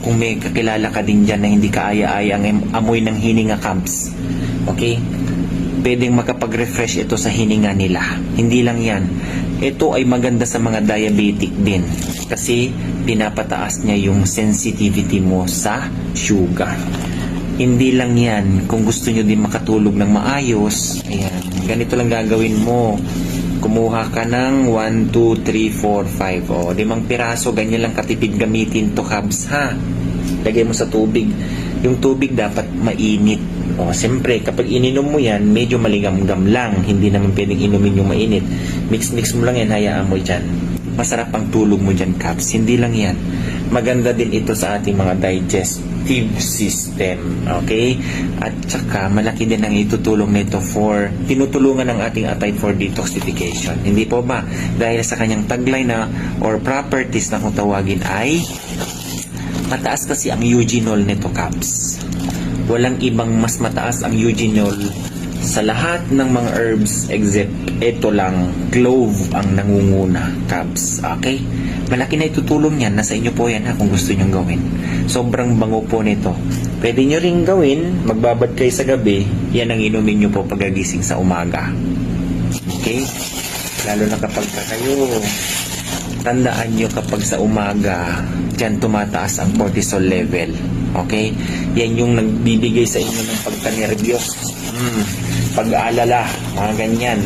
kung may kakilala ka din dyan na hindi kaaya-aya ang amoy ng hininga, Cubs. Okay? Pwedeng makapag-refresh ito sa hininga nila. Hindi lang yan. Ito ay maganda sa mga diabetic din. Kasi pinapataas niya yung sensitivity mo sa sugar. Hindi lang yan. Kung gusto nyo din makatulog ng maayos, ayan, ganito lang gagawin mo. Kumuha ka ng 1, 2, 3, 4, 5. O, 5 piraso. Ganyan lang katipid gamitin to, Cubs, ha? Lagay mo sa tubig. Yung tubig dapat mainit. O, siyempre, kapag ininom mo yan, medyo maligam-gam lang. Hindi naman pwedeng inumin yung mainit. Mix-mix mo lang yan, hayaan mo dyan. Masarap ang tulog mo dyan, Cubs. Hindi lang yan. Maganda din ito sa ating mga digestive system. Okay? At saka, malaki din ang itutulong nito for tinutulungan ng ating appetite for detoxification. Hindi po ba? Dahil sa kanyang tagline na or properties na kung tawagin ay mataas kasi ang eugenol nito, Cubs. Walang ibang mas mataas ang eugenol sa lahat ng mga herbs except ito lang, clove ang nangunguna, Cubs. Okay? Malaki na itutulong yan. Nasa inyo po yan, ha, kung gusto nyo gawin. Sobrang bango po nito. Pwede nyo rin gawin, magbabad kayo sa gabi, yan ang inumin nyo po pagagising sa umaga. Okay? Lalo na kapag kayo, tandaan nyo kapag sa umaga, dyan tumataas ang cortisol level. Okay? Yan yung nagbibigay sa inyo ng pagka-nervyos. Pag-aalala, mga ganyan.